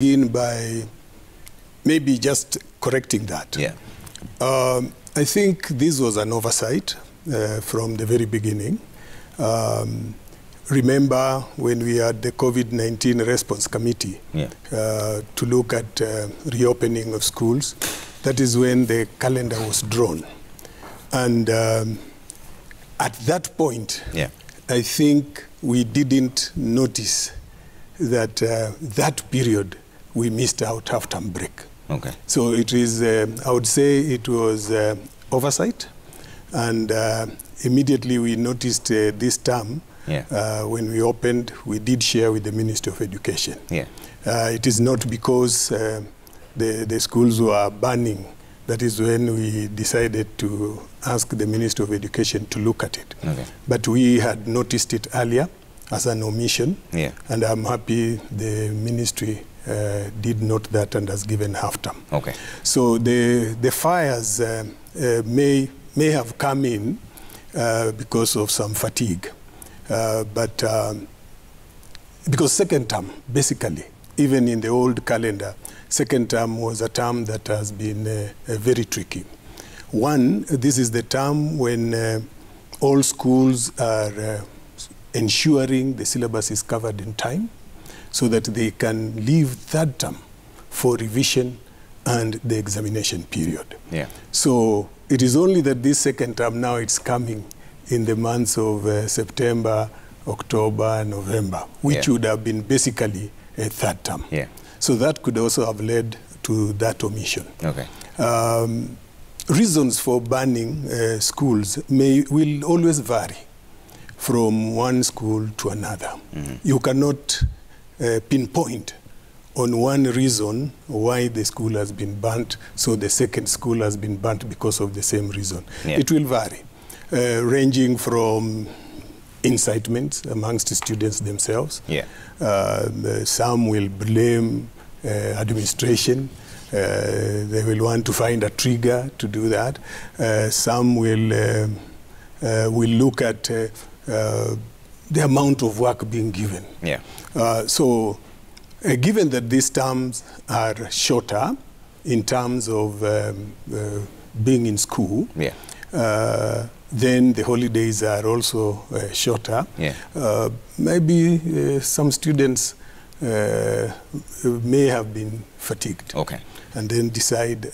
begin by maybe just correcting that. Yeah. I think this was an oversight from the very beginning. Remember when we had the COVID-19 response committee to look at reopening of schools, that is when the calendar was drawn. And at that point, I think we didn't notice that that period we missed out half-term break. Okay. So it is, I would say it was oversight. And immediately we noticed this term, when we opened, we did share with the Ministry of Education. It is not because the schools were burning. That is when we decided to ask the Ministry of Education to look at it. But we had noticed it earlier as an omission, and I'm happy the ministry did note that and has given half-term. So the fires may have come in because of some fatigue, but because second term, basically, even in the old calendar, second term was a term that has been very tricky. One, this is the term when all schools are ensuring the syllabus is covered in time so that they can leave third term for revision and the examination period. So it is only that this second term now it's coming in the months of September, October, and November, which would have been basically a third term. So that could also have led to that omission. Reasons for banning schools will always vary from one school to another. You cannot pinpoint on one reason why the school has been banned, so the second school has been banned because of the same reason. It will vary, ranging from incitement amongst the students themselves. Some will blame administration. They will want to find a trigger to do that. Some will look at the amount of work being given. So given that these terms are shorter in terms of being in school, then the holidays are also shorter. Maybe some students may have been fatigued and then decide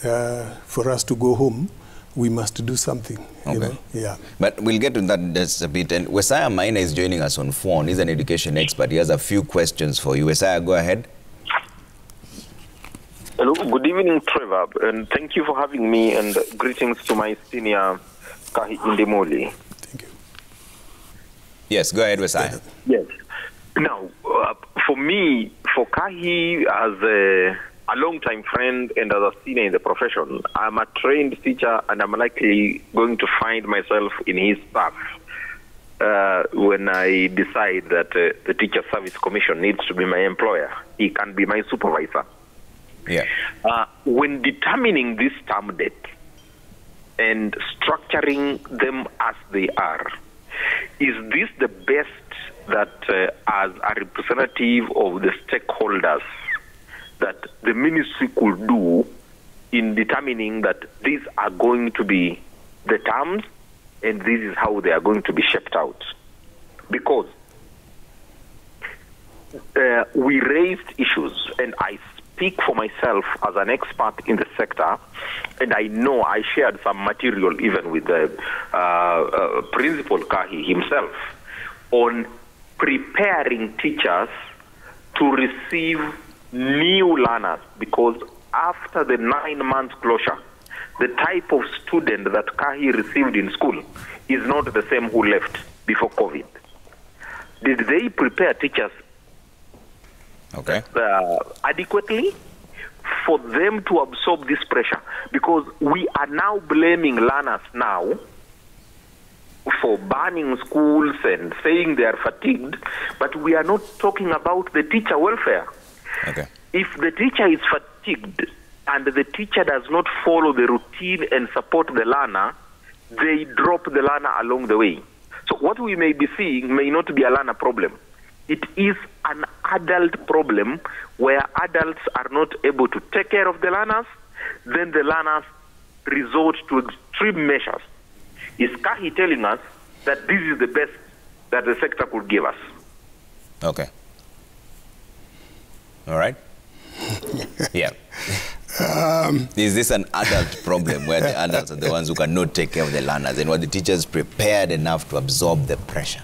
for us to go home, we must do something. You know? But we'll get to that just a bit. And Wesaya Maina is joining us on phone. He's an education expert. He has a few questions for you. Wesaya, go ahead. Hello, good evening, Trevor, and thank you for having me, and greetings to my senior Kahi Indemoli. Thank you. Yes, go ahead, Wesaya. Yes. Now, for me, for Kahi, as a long-time friend and as a senior in the profession, I'm a trained teacher, and I'm likely going to find myself in his path when I decide that the Teacher Service Commission needs to be my employer. He can be my supervisor. When determining this term date and structuring them as they are, is this the best that as a representative of the stakeholders that the ministry could do in determining that these are going to be the terms and this is how they are going to be shaped out? Because we raised issues, and I speak for myself as an expert in the sector, and I know I shared some material even with the Principal Kahi himself on preparing teachers to receive new learners, because after the 9-month closure, the type of student that Kahi received in school is not the same who left before COVID. Did they prepare teachers adequately for them to absorb this pressure? Because we are now blaming learners now for banning schools and saying they are fatigued, but we are not talking about the teacher welfare. If the teacher is fatigued and the teacher does not follow the routine and support the learner, they drop the learner along the way. So what we may be seeing may not be a learner problem. It is an adult problem where adults are not able to take care of the learners, then the learners resort to extreme measures. Is Kahi telling us that this is the best that the sector could give us? Okay. All right. Yeah. Is this an adult problem where the adults are the ones who cannot take care of the learners, and were the teachers prepared enough to absorb the pressure?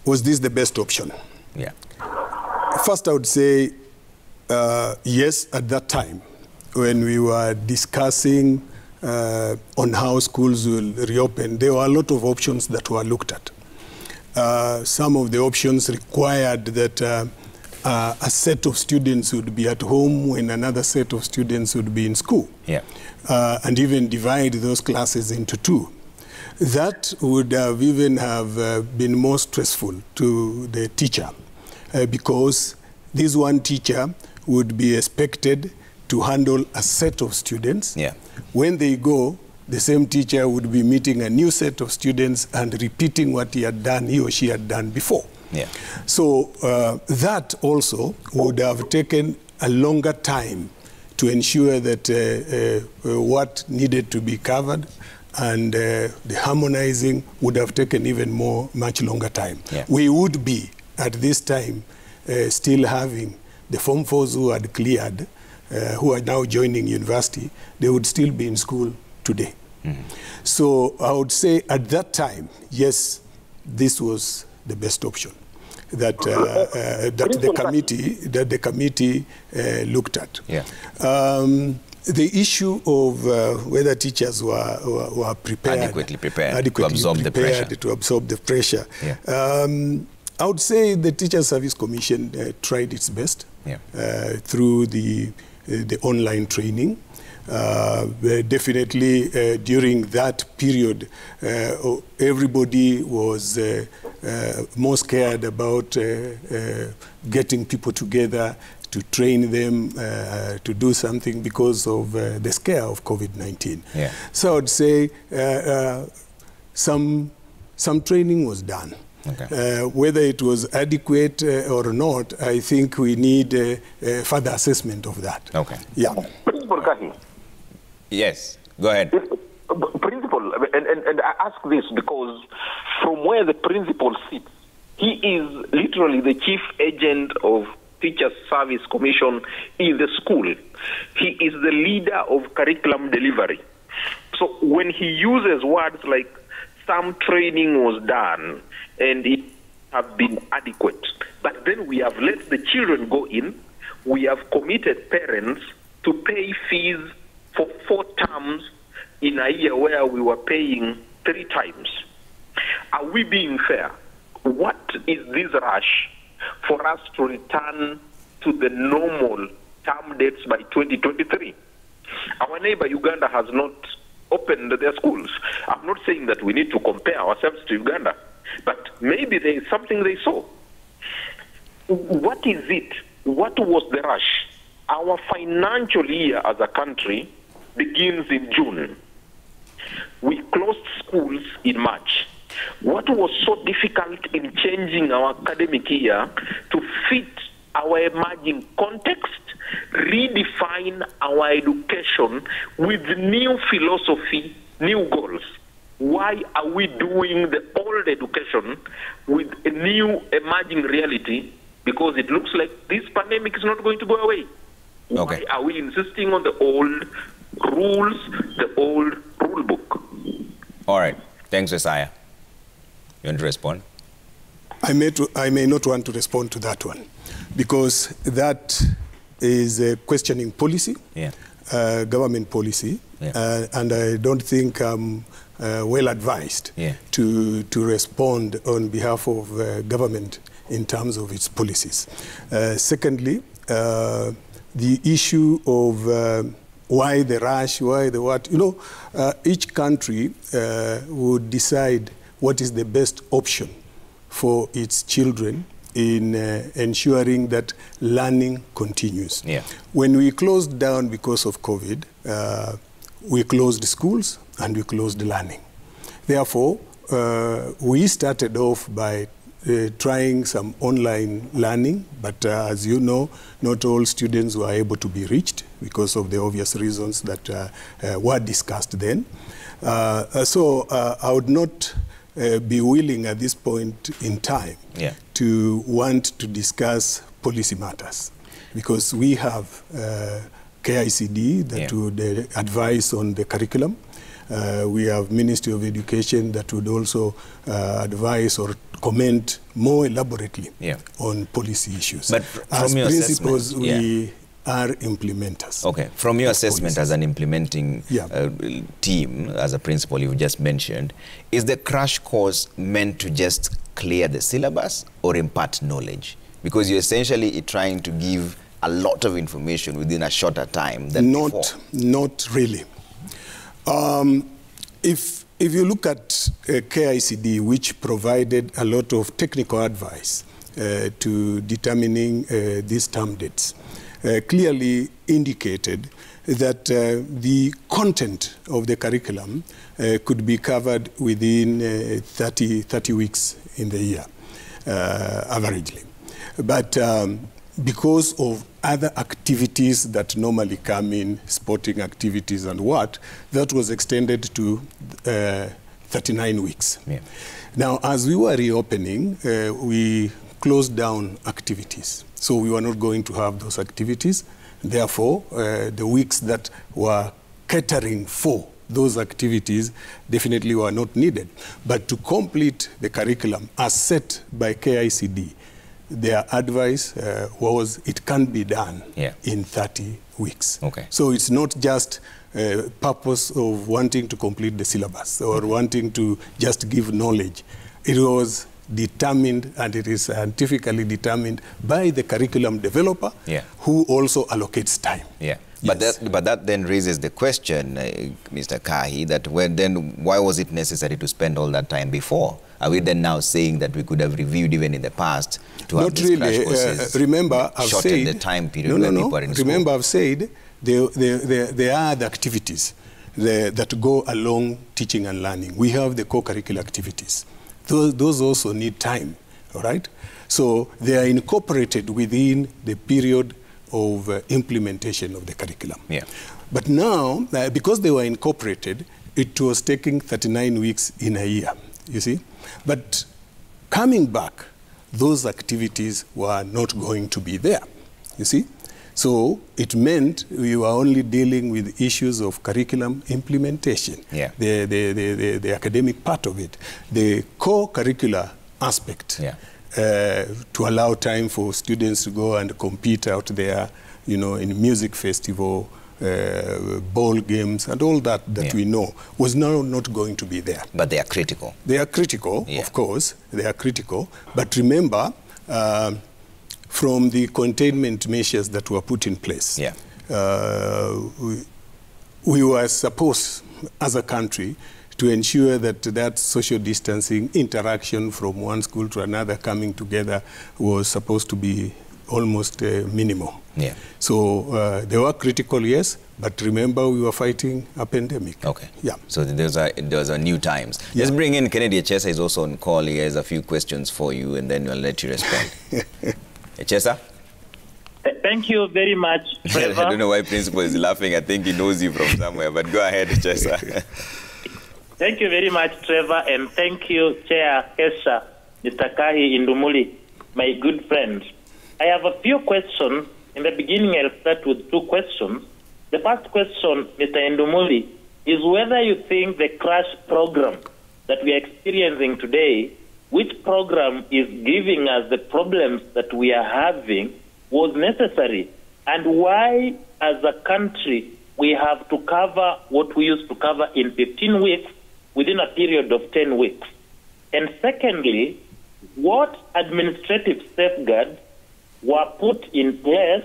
Was this the best option? Yeah. First, I would say yes, at that time, when we were discussing on how schools will reopen, there were a lot of options that were looked at. Some of the options required that a set of students would be at home when another set of students would be in school. Yeah. And even divide those classes into two. That would have even have been more stressful to the teacher because this one teacher would be expected to handle a set of students. Yeah. When they go, the same teacher would be meeting a new set of students and repeating what he or she had done before. Yeah. So that also would have taken a longer time to ensure that what needed to be covered and the harmonizing would have taken even much longer time. Yeah. We would be, at this time, still having the Form 4s who had cleared, who are now joining university, they would still be in school today. Mm-hmm. So I would say at that time, yes, this was the best option that the committee looked at. Yeah. The issue of whether teachers were prepared, adequately prepared to absorb the pressure. Yeah. I would say the Teacher Service Commission tried its best through the online training. Definitely during that period, everybody was more scared about getting people together to train them to do something because of the scare of COVID-19. Yeah. So I would say some training was done. Okay. Whether it was adequate or not, I think we need a further assessment of that. Okay. Yeah. Principal Kahi. Yes, go ahead. Principal, and I ask this because from where the principal sits, he is literally the chief agent of Teachers Service Commission in the school. He is the leader of curriculum delivery. So when he uses words like some training was done and it have been adequate, but then we have let the children go in, we have committed parents to pay fees for 4 terms in a year where we were paying 3 times. Are we being fair? What is this rush for us to return to the normal term dates by 2023? Our neighbor Uganda has not opened their schools. I'm not saying that we need to compare ourselves to Uganda, but maybe there is something they saw. What is it? What was the rush? Our financial year as a country begins in June. We closed schools in March. What was so difficult in changing our academic year to fit our emerging context, redefine our education with new philosophy, new goals? Why are we doing the old education with a new emerging reality? Because it looks like this pandemic is not going to go away. Okay. Why are we insisting on the old rules, the old rule book? All right. Thanks, Isaiah. You want to respond? I may not want to respond to that one because that is questioning policy, government policy, and I don't think I'm well advised to respond on behalf of government in terms of its policies. Secondly, the issue of why the rush, why the what, each country would decide what is the best option for its children in ensuring that learning continues. Yeah. When we closed down because of COVID, we closed schools and we closed learning. Therefore, we started off by trying some online learning, but as you know, not all students were able to be reached because of the obvious reasons that were discussed then. So I would not be willing at this point in time to want to discuss policy matters, because we have KICD that would advise on the curriculum. We have Ministry of Education that would also advise or comment more elaborately on policy issues. But as principals, we are implementers. Okay. From your assessment as an implementing team, as a principal you've just mentioned, is the crash course meant to just clear the syllabus or impart knowledge? Because you're essentially trying to give a lot of information within a shorter time than before. Not really. If you look at KICD, which provided a lot of technical advice to determining these term dates, clearly indicated that the content of the curriculum could be covered within 30 weeks in the year, averagely. But because of other activities that normally come in, sporting activities and what, that was extended to 39 weeks. Now, as we were reopening, we closed down activities. So we were not going to have those activities. Therefore, the weeks that were catering for those activities definitely were not needed. But to complete the curriculum as set by KICD, their advice was it can be done in 30 weeks. So it's not just purpose of wanting to complete the syllabus or wanting to just give knowledge. It was determined, and it is scientifically determined by the curriculum developer, who also allocates time. But that then raises the question, Mr. Kahi, that why was it necessary to spend all that time before? Are we then now saying that we could have reviewed even in the past to have these crash courses? Remember, I've shorten the time period when people are in school? Remember, I've said there are the activities that go along teaching and learning. We have the co-curricular activities. Those also need time, all right? So they are incorporated within the period of implementation of the curriculum. But now, because they were incorporated, it was taking 39 weeks in a year, you see? But coming back, those activities were not going to be there, you see? So it meant we were only dealing with issues of curriculum implementation, the academic part of it, the co-curricular aspect, to allow time for students to go and compete out there, you know, in music festival, ball games, and all that we know was now not going to be there. But they are critical. They are critical, of course. They are critical. But remember, from the containment measures that were put in place, we were supposed, as a country, to ensure that social distancing interaction from one school to another coming together was supposed to be almost minimal. So they were critical, yes, but remember we were fighting a pandemic. So those are new times. Let's bring in Kennedy Echesa. He's also on call. He has a few questions for you, and then we'll let you respond. Echesa? Thank you very much, Trevor. I don't know why Principal is laughing. I think he knows you from somewhere, but go ahead, Echesa. Thank you very much, Trevor, and thank you, Chair Esha, Mr. Kahi Indumuli, my good friend. I have a few questions. In the beginning, I'll start with two questions. The first question, Mr. Indumuli, is whether you think the crash program that we are experiencing today, which program is giving us the problems that we are having, was necessary, and why, as a country, we have to cover what we used to cover in 15 weeks within a period of 10 weeks. And secondly, what administrative safeguards were put in place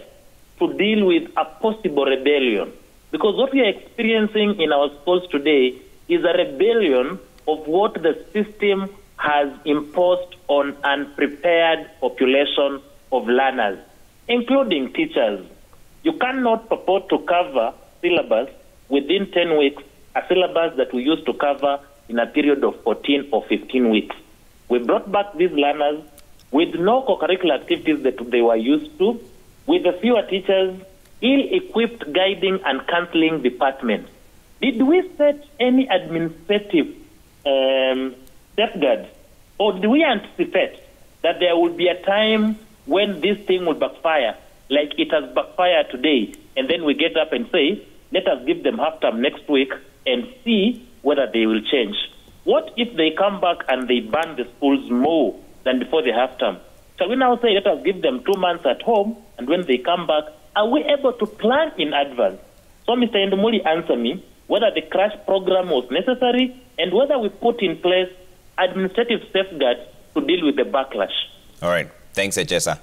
to deal with a possible rebellion? Because what we are experiencing in our schools today is a rebellion of what the system has imposed on unprepared population of learners, including teachers. You cannot purport to cover syllabus within 10 weeks, a syllabus that we used to cover in a period of 14 or 15 weeks. We brought back these learners with no co-curricular activities that they were used to, with the fewer teachers, ill-equipped guiding and counseling departments. Did we set any administrative safeguards, or do we anticipate that there will be a time when this thing will backfire, like it has backfired today, and then we get up and say, let us give them half-term next week and see whether they will change? What if they come back and they ban the schools more than before the half-term? Shall we now say, let us give them 2 months at home, and when they come back, are we able to plan in advance? So, Mr. Ndumuli, answer me whether the crash program was necessary and whether we put in place administrative safeguards to deal with the backlash. All right. Thanks, Echesa.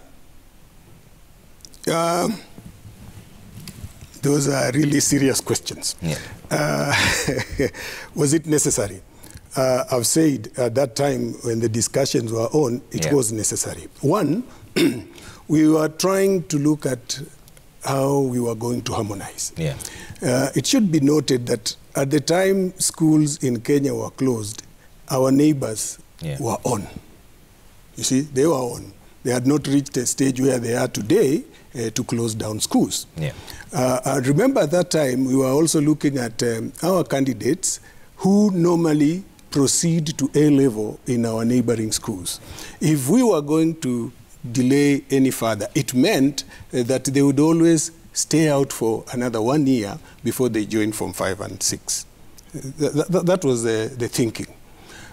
Those are really serious questions. Yeah. Was it necessary? I've said at that time when the discussions were on, it was necessary. One, we were trying to look at how we were going to harmonize. Yeah. It should be noted that at the time schools in Kenya were closed, our neighbors were on. You see, they were on. They had not reached a stage where they are today to close down schools. Yeah. I remember at that time we were also looking at our candidates who normally proceed to A level in our neighboring schools. If we were going to delay any further, it meant that they would always stay out for another 1 year before they join Form 5 and 6. That was the thinking.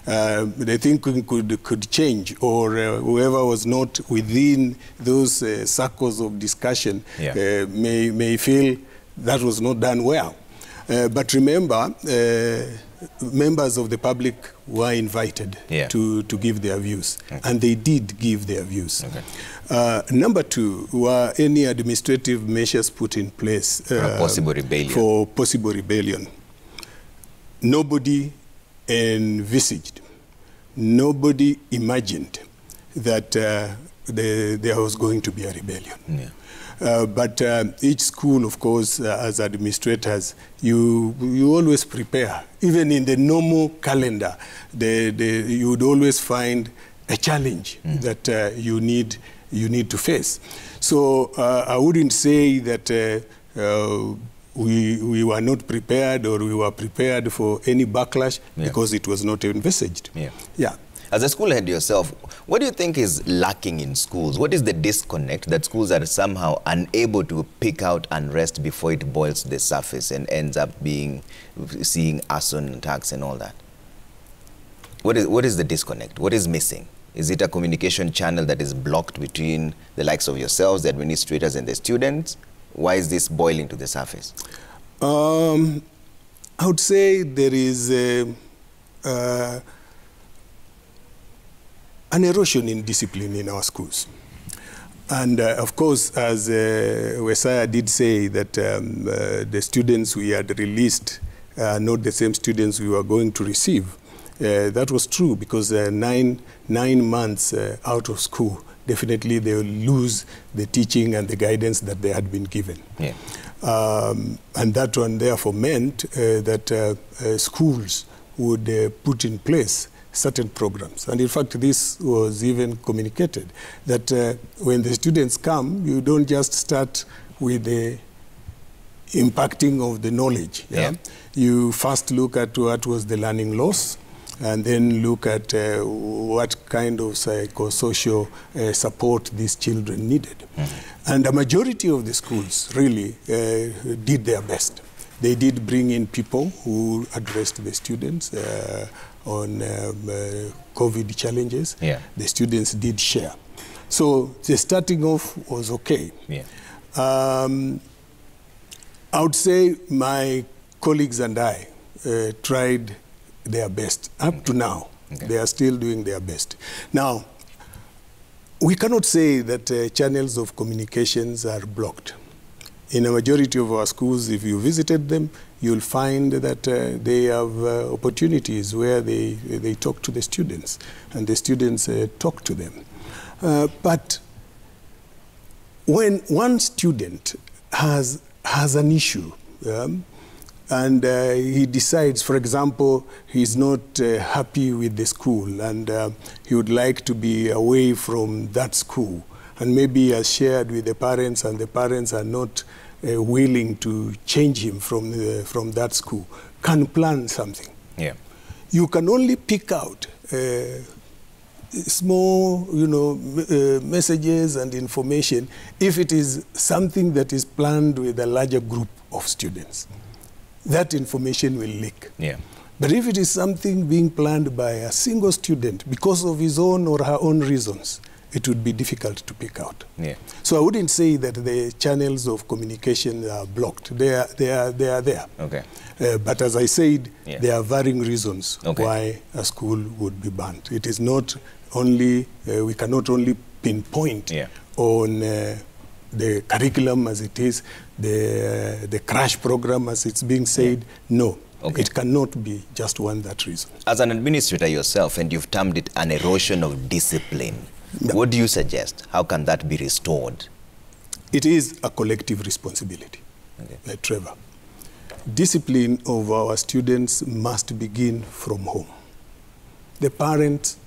The thinking could change, or whoever was not within those circles of discussion may feel that was not done well. But remember, members of the public were invited to give their views, and they did give their views. Number two, were any administrative measures put in place for possible rebellion? Nobody envisaged, nobody imagined that there was going to be a rebellion. But each school, of course, as administrators, you always prepare. Even in the normal calendar, you would always find a challenge that you need to face. So I wouldn't say that we were not prepared or we were prepared for any backlash because it was not envisaged. As a school head yourself, what do you think is lacking in schools? What is the disconnect that schools are somehow unable to pick out unrest before it boils to the surface and ends up seeing arson attacks and all that? What is the disconnect? What is missing? Is it a communication channel that is blocked between the likes of yourselves, the administrators, and the students? Why is this boiling to the surface? I would say there is an erosion in discipline in our schools. And of course, as Wesaya did say, that the students we had released are not the same students we were going to receive. That was true, because 9 months out of school, definitely they will lose the teaching and the guidance that they had been given. And that one therefore meant that schools would put in place certain programs. And in fact, this was even communicated, that when the students come, you don't just start with the impacting of the knowledge. You first look at what was the learning loss, and then look at what kind of psychosocial support these children needed. And a majority of the schools really did their best. They did bring in people who addressed the students on COVID challenges. The students did share. So the starting off was okay. I would say my colleagues and I tried their best. Up to now, they are still doing their best. Now, we cannot say that channels of communications are blocked. In a majority of our schools, if you visited them, you'll find that they have opportunities where they talk to the students, and the students talk to them. But when one student has an issue, and he decides, for example, he's not happy with the school and he would like to be away from that school, and maybe he has shared with the parents and the parents are not willing to change him from that school, can plan something. Yeah. You can only pick out small, messages and information if it is something that is planned with a larger group of students. That information will leak. Yeah. But if it is something being planned by a single student because of his own or her own reasons, it would be difficult to pick out. Yeah. So I wouldn't say that the channels of communication are blocked. They are there. Okay. But as I said, yeah, there are varying reasons why a school would be banned. It is not only, we cannot only pinpoint on the curriculum as it is, the crash program as it's being said. No. Okay. It cannot be just that reason. As an administrator yourself, and you've termed it an erosion of discipline, what do you suggest? How can that be restored? It is a collective responsibility, Trevor. Discipline of our students must begin from home. The parents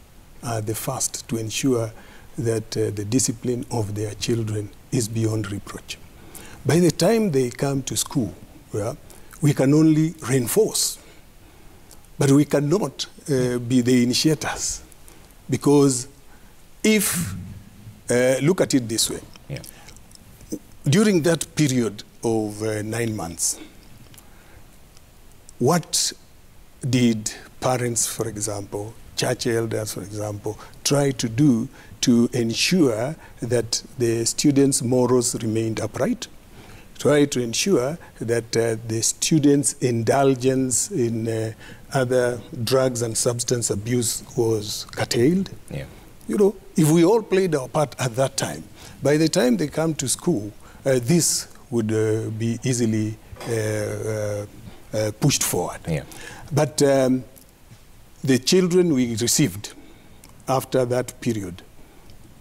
are the first to ensure that the discipline of their children is beyond reproach. By the time they come to school, we can only reinforce, but we cannot be the initiators, because if, look at it this way, during that period of 9 months, what did parents, for example, church elders, for example, try to do to ensure that the students' morals remained upright? Try to ensure that the students' indulgence in other drugs and substance abuse was curtailed. Yeah. If we all played our part at that time, by the time they come to school, this would be easily pushed forward. Yeah. But the children we received after that period,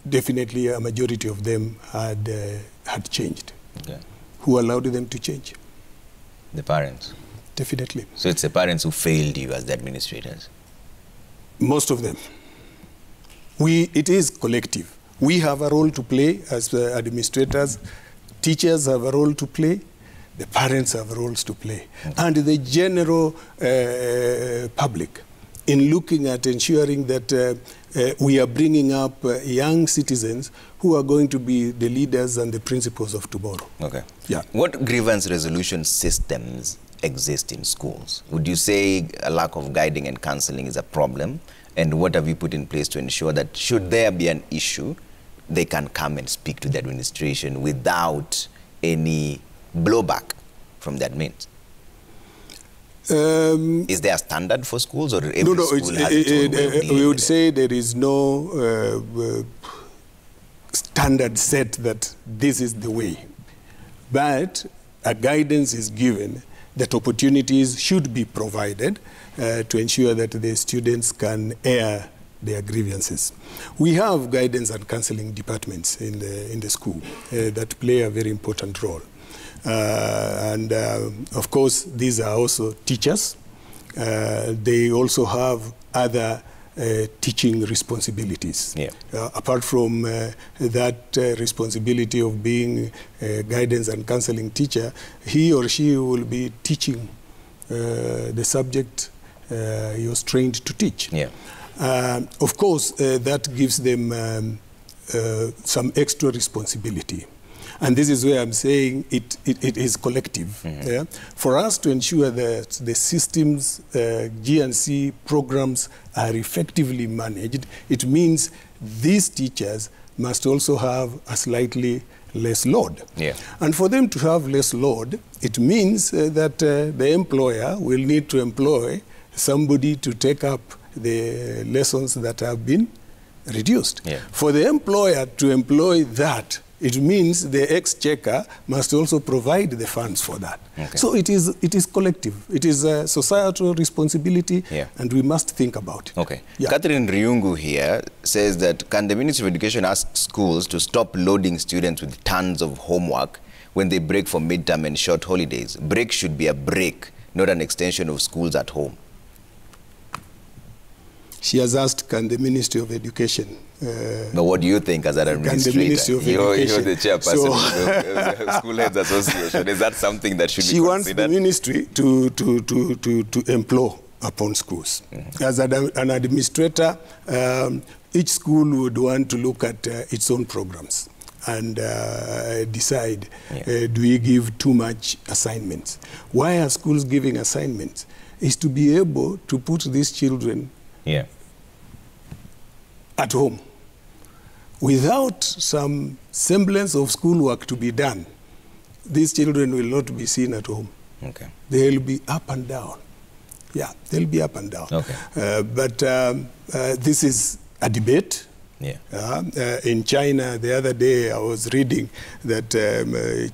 definitely a majority of them had changed. Okay. Who allowed them to change? The parents. Definitely. So it's the parents who failed you as the administrators? Most of them. It is collective. We have a role to play as administrators. Teachers have a role to play. The parents have roles to play. Okay. And the general public, in looking at ensuring that we are bringing up young citizens who are going to be the leaders and the principals of tomorrow. Okay. Yeah. What grievance resolution systems exist in schools? Would you say a lack of guiding and counseling is a problem? And what have you put in place to ensure that should there be an issue, they can come and speak to the administration without any blowback from that means? Is there a standard for schools, or every school has its own way of dealing we would with say there is no standard set that this is the way. But a guidance is given that opportunities should be provided to ensure that the students can air their grievances. We have guidance and counseling departments in the school that play a very important role. Of course, these are also teachers. They also have other teaching responsibilities. Yeah. Apart from that responsibility of being a guidance and counseling teacher, he or she will be teaching the subject he was trained to teach. Yeah. Of course, that gives them some extra responsibility. And this is where I'm saying it is collective. Mm-hmm. Yeah? For us to ensure that the systems, G&C programs are effectively managed, it means these teachers must also have a slightly less load. Yeah. And for them to have less load, it means that the employer will need to employ somebody to take up the lessons that have been reduced. Yeah. For the employer to employ that, it means the exchequer must also provide the funds for that. Okay. So it is collective. It is a societal responsibility, and we must think about it. Okay. Yeah. Catherine Riungu here says that, can the Ministry of Education ask schools to stop loading students with tons of homework when they break for midterm and short holidays? Break should be a break, not an extension of schools at home? She has asked, can the Ministry of Education... but what do you think as an administrator? The Ministry of Education... You're the chairperson of the School Heads Association. Is that something that should be considered? She wants the ministry to employ upon schools. As an administrator, each school would want to look at its own programs and decide, do we give too much assignments? Why are schools giving assignments? Is to be able to put these children at home. Without some semblance of schoolwork to be done, these children will not be seen at home. Okay. They'll be up and down. Yeah, they'll be up and down. Okay. But this is a debate. Yeah. In China, the other day, I was reading that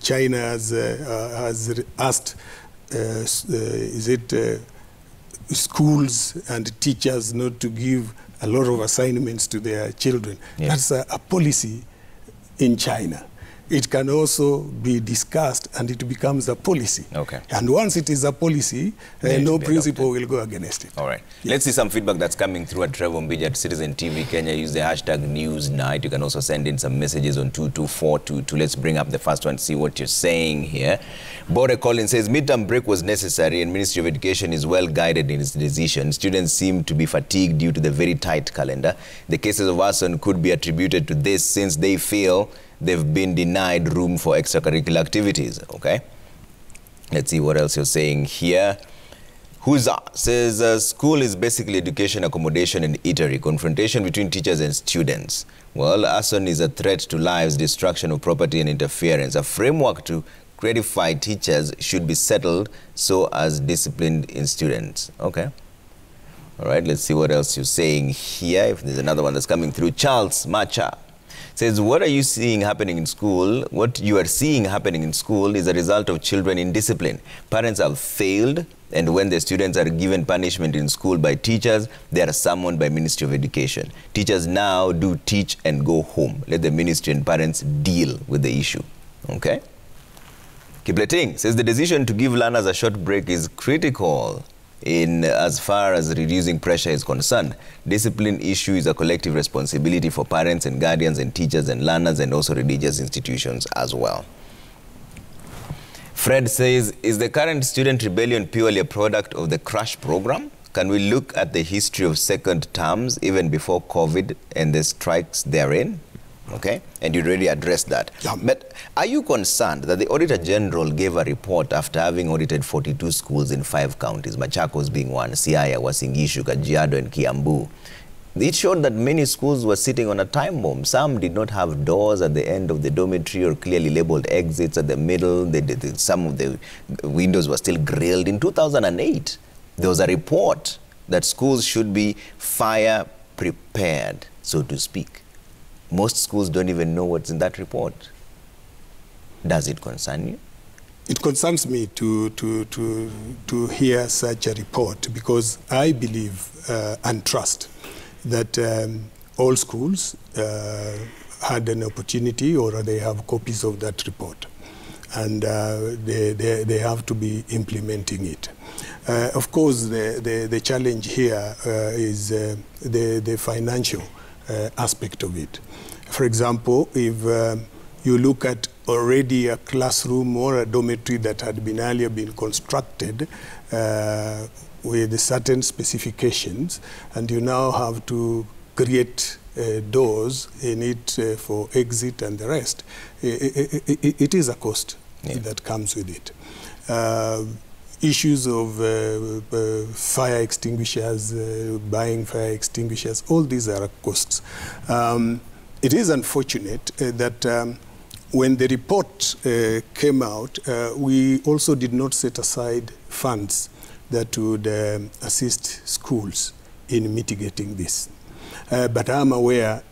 China has asked, schools and teachers not to give a lot of assignments to their children. That's a policy in China. It can also be discussed and it becomes a policy. Okay. And once it is a policy, no principle will go against it. All right. Let's see some feedback that's coming through at Trevor Mbija at Citizen TV Kenya. Use the hashtag NEWSNIGHT. You can also send in some messages on 22422. Let's bring up the first one, see what you're saying here. Bode Collins says, midterm break was necessary and Ministry of Education is well guided in its decision. Students seem to be fatigued due to the very tight calendar. The cases of arson could be attributed to this since they feel they've been denied room for extracurricular activities. Okay. Let's see what else you're saying here. Huza says, school is basically education, accommodation, and eatery. Confrontation between teachers and students. Well, arson is a threat to lives, destruction of property, and interference. A framework to credify teachers should be settled so as disciplined in students. Okay. All right, let's see what else you're saying here. If there's another one that's coming through. Charles Macha says, what are you seeing happening in school? What you are seeing happening in school is a result of children indiscipline. Parents have failed, and when the students are given punishment in school by teachers, they are summoned by Ministry of Education. Teachers now do teach and go home. Let the ministry and parents deal with the issue. Okay? Kipleting says the decision to give learners a short break is critical in as far as reducing pressure is concerned. Discipline issue is a collective responsibility for parents and guardians and teachers and learners and also religious institutions as well. Fred says, is the current student rebellion purely a product of the crash program? Can we look at the history of second terms even before COVID and the strikes therein? Okay, and you already addressed that. Yeah. But are you concerned that the Auditor General gave a report after having audited 42 schools in 5 counties, Machakos being one, Siaya, Uasin Gishu, Kajiado, and Kiambu? It showed that many schools were sitting on a time bomb. Some did not have doors at the end of the dormitory or clearly labeled exits at the middle. Some of the windows were still grilled. In 2008, there was a report that schools should be fire prepared, so to speak. Most schools don't even know what's in that report. Does it concern you? It concerns me to hear such a report because I believe and trust that all schools had an opportunity or they have copies of that report and they have to be implementing it. Of course, the challenge here is the financial aspect of it. For example, if you look at already a classroom or a dormitory that had been earlier been constructed with certain specifications, and you now have to create doors in it for exit and the rest, it is a cost that comes with it. Issues of fire extinguishers, buying fire extinguishers, all these are costs. It is unfortunate that when the report came out, we also did not set aside funds that would assist schools in mitigating this. But I'm aware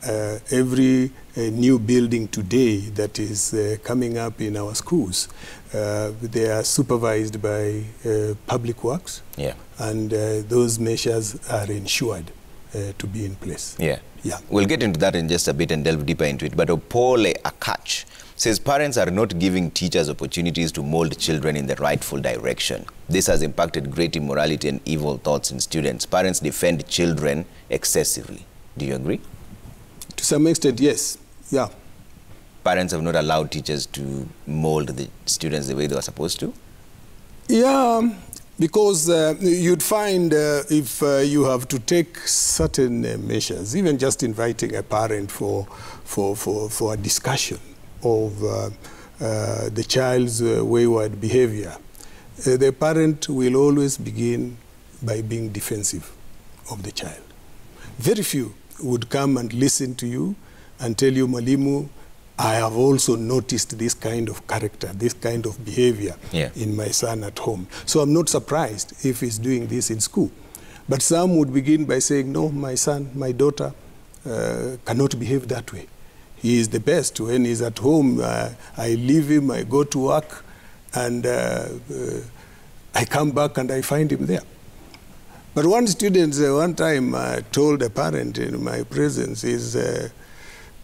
every new building today that is coming up in our schools, they are supervised by Public Works, and those measures are ensured to be in place. Yeah. Yeah. We'll get into that in just a bit and delve deeper into it. But Opole Akach says parents are not giving teachers opportunities to mold children in the rightful direction. This has impacted great immorality and evil thoughts in students. Parents defend children excessively. Do you agree? To some extent, yes. Yeah. Parents have not allowed teachers to mold the students the way they were supposed to? Yeah, because you'd find if you have to take certain measures, even just inviting a parent for a discussion of the child's wayward behavior, the parent will always begin by being defensive of the child. Very few would come and listen to you and tell you, Mwalimu, I have also noticed this kind of character, this kind of behavior in my son at home. So I'm not surprised if he's doing this in school. But some would begin by saying, no, my son, my daughter cannot behave that way. He is the best. When he's at home, I leave him, I go to work, and I come back and I find him there. But one student one time told a parent in my presence is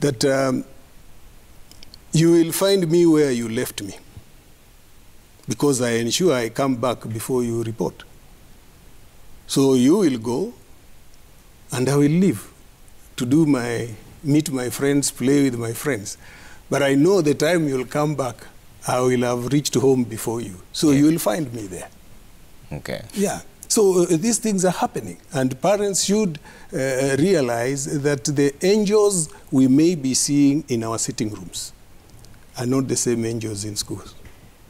that you will find me where you left me, because I ensure I come back before you report. So you will go and I will leave to do meet my friends, play with my friends. But I know the time you'll come back, I will have reached home before you. So you will find me there. Okay. Yeah. So these things are happening, and parents should realize that the angels we may be seeing in our sitting rooms are not the same angels in schools.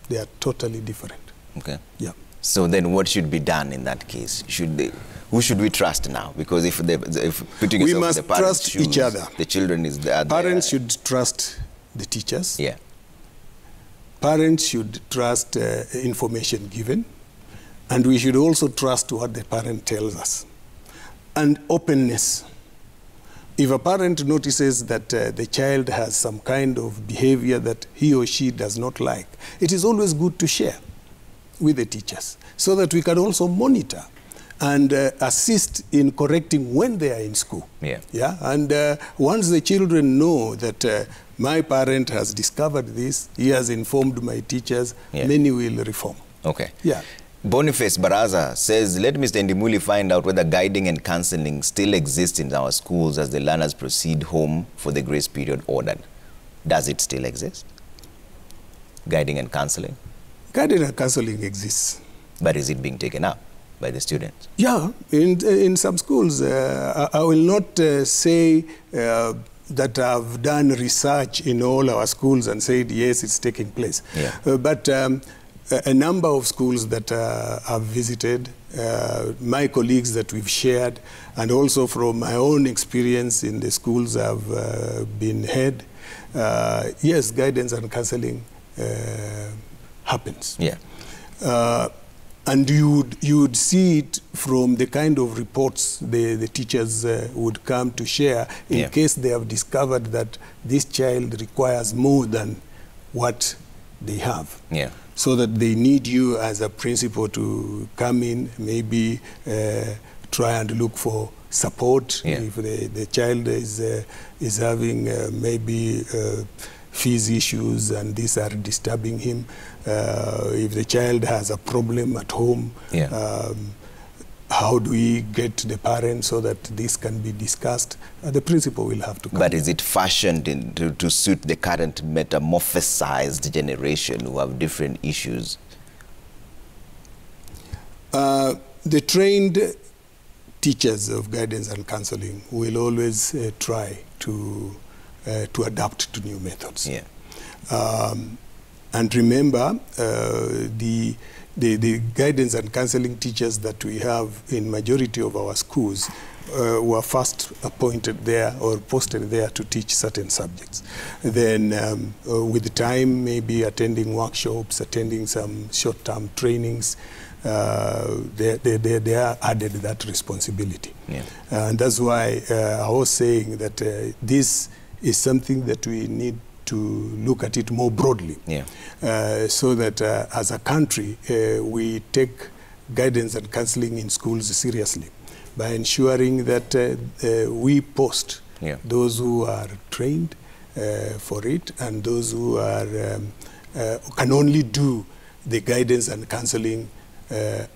They are totally different. Okay. Yeah. So then what should be done in that case? Who should we trust now? Because if putting we yourself must in the parents' trust shoes, each other. The children is there. Parents should trust the teachers. Yeah. Parents should trust information given. And we should also trust what the parent tells us. And openness. If a parent notices that the child has some kind of behavior that he or she does not like, it is always good to share with the teachers so that we can also monitor and assist in correcting when they are in school. Yeah. Yeah? And once the children know that my parent has discovered this, he has informed my teachers, many will reform. Okay. Yeah. Boniface Baraza says, let Mr. Ndimuli find out whether guiding and counseling still exists in our schools as the learners proceed home for the grace period ordered. Does it still exist? Guiding and counseling? Guiding and counseling exists. But is it being taken up by the students? Yeah, in some schools. I will not say that I've done research in all our schools and said, yes, it's taking place. Yeah. But a number of schools that I've visited, my colleagues that we've shared, and also from my own experience in the schools I've been head, yes, guidance and counseling happens. Yeah. And you would see it from the kind of reports the teachers would come to share in case they have discovered that this child requires more than what they have. Yeah. So that they need you as a principal to come in, maybe try and look for support. If the child is having maybe fees issues and these are disturbing him. If the child has a problem at home, how do we get the parents so that this can be discussed? The principal will have to come. But is it fashioned to suit the current metamorphosized generation who have different issues? The trained teachers of guidance and counseling will always try to adapt to new methods. Yeah. And remember, the guidance and counseling teachers that we have in majority of our schools were first appointed there or posted there to teach certain subjects. Then with time, maybe attending workshops, attending some short-term trainings, they are added that responsibility. Yeah. And that's why I was saying that this is something that we need to look at it more broadly, so that as a country we take guidance and counseling in schools seriously, by ensuring that we post those who are trained for it and those who are can only do the guidance and counseling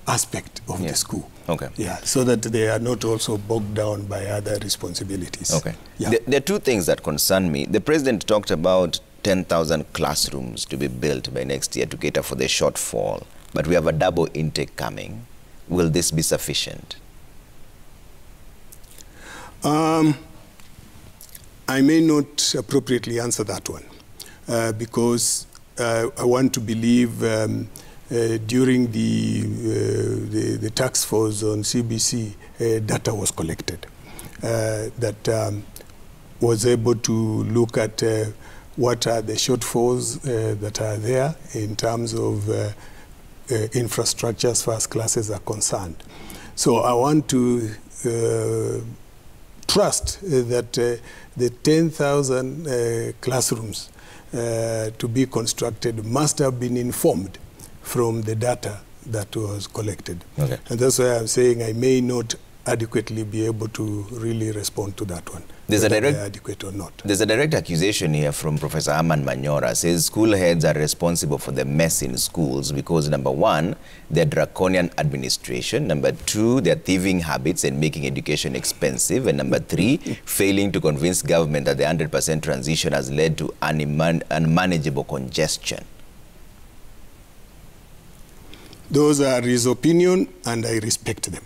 aspect of the school. Okay. Yeah, so that they are not also bogged down by other responsibilities. Okay. Yeah. There are two things that concern me. The president talked about 10,000 classrooms to be built by next year to cater for the shortfall, but we have a double intake coming. Will this be sufficient? I may not appropriately answer that one because I want to believe during the task force on CBC, data was collected that was able to look at what are the shortfalls that are there in terms of infrastructure as far as classes are concerned. So I want to trust that the 10,000 classrooms to be constructed must have been informed from the data that was collected. Okay. And that's why I'm saying I may not adequately be able to really respond to that one. There's a direct, adequate or not. There's a direct accusation here from Professor Aman Manyora. Says school heads are responsible for the mess in schools because, number one, they're draconian administration. Number two, they're thieving habits and making education expensive. And number three, failing to convince government that the 100% transition has led to unmanageable congestion. Those are his opinion, and I respect them.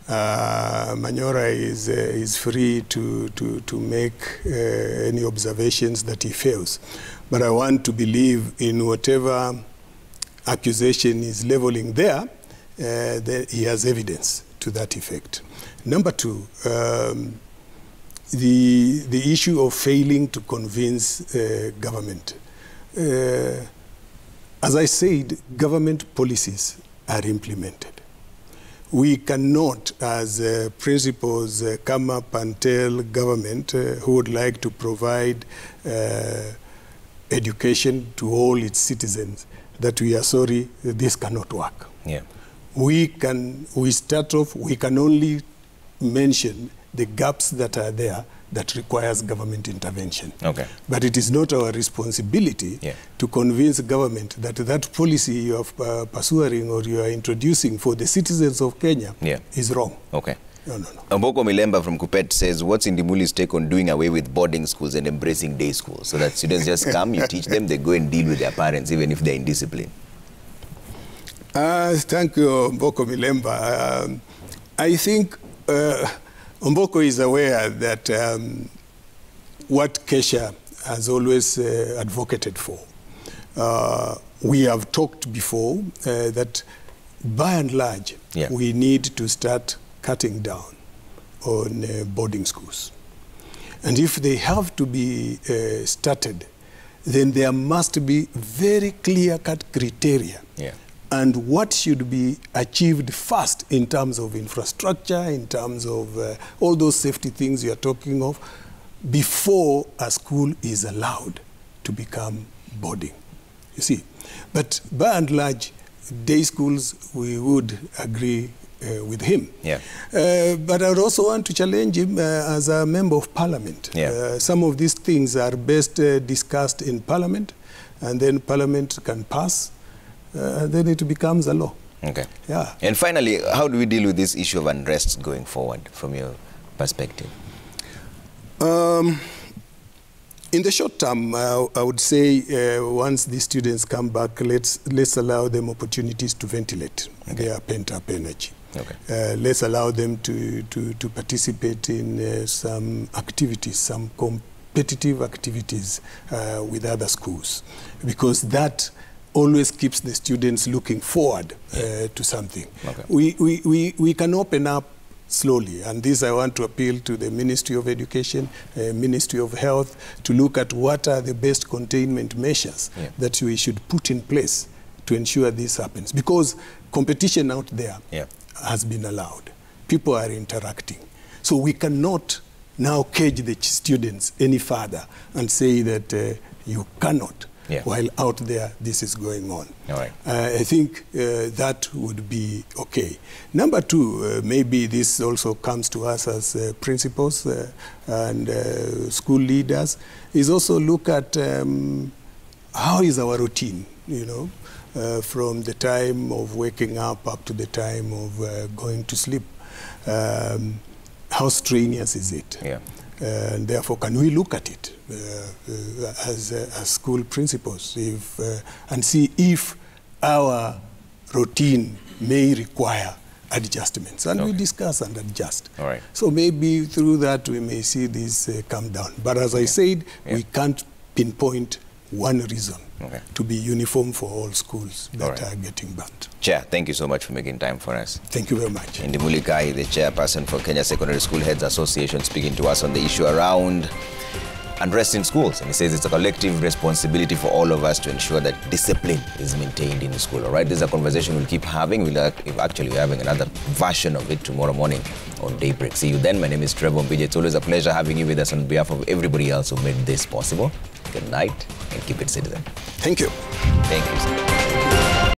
Manyora is free to make any observations that he feels. But I want to believe in whatever accusation is leveling there, that he has evidence to that effect. Number two, the issue of failing to convince government. As I said, government policies are implemented. We cannot, as principals, come up and tell government who would like to provide education to all its citizens that we are sorry, this cannot work. Yeah. We start off, we can only mention the gaps that are there that requires government intervention. Okay. But it is not our responsibility to convince government that that policy you are pursuing or you are introducing for the citizens of Kenya is wrong. Okay. No. Mboko Milemba from Kupet says, what's Ndimuli's take on doing away with boarding schools and embracing day schools so that students just come, you teach them, they go and deal with their parents even if they're indisciplined? Thank you, Mboko Milemba. I think Mboko is aware that what Kesha has always advocated for. We have talked before that by and large, we need to start cutting down on boarding schools. And if they have to be started, then there must be very clear-cut criteria. And what should be achieved first in terms of infrastructure, in terms of all those safety things you are talking of, before a school is allowed to become boarding. You see, but by and large, day schools, we would agree with him. But I would also want to challenge him as a member of parliament. Some of these things are best discussed in parliament, and then parliament can pass. Then it becomes a law. Okay. And finally, how do we deal with this issue of unrest going forward from your perspective? In the short term, I would say once the students come back, let's allow them opportunities to ventilate their pent-up energy. Let's allow them to participate in some activities, some competitive activities with other schools, because that always keeps the students looking forward to something. We can open up slowly, and this I want to appeal to the Ministry of Education, Ministry of Health, to look at what are the best containment measures that we should put in place to ensure this happens. Because competition out there has been allowed. People are interacting. So we cannot now cage the students any further and say that you cannot while out there this is going on. All right. I think that would be okay. Number two, maybe this also comes to us as principals and school leaders, is also look at how is our routine, you know, from the time of waking up to the time of going to sleep. How strenuous is it? Yeah. And therefore, can we look at it as school principals and see if our routine may require adjustments, and we discuss and adjust. All right. So maybe through that we may see this come down. But as I said, we can't pinpoint one reason to be uniform for all schools that are getting banned. Chair, thank you so much for making time for us. Thank you very much. Ndimuli Kai, the chairperson for Kenya Secondary School Heads Association, speaking to us on the issue around unrest in schools. And he says it's a collective responsibility for all of us to ensure that discipline is maintained in the school. All right, this is a conversation we'll keep having. We're having another version of it tomorrow morning on Daybreak. See you then. My name is Trevor Mbije. It's always a pleasure having you with us on behalf of everybody else who made this possible. Good night and keep it citizen. Thank you. Thank you, sir.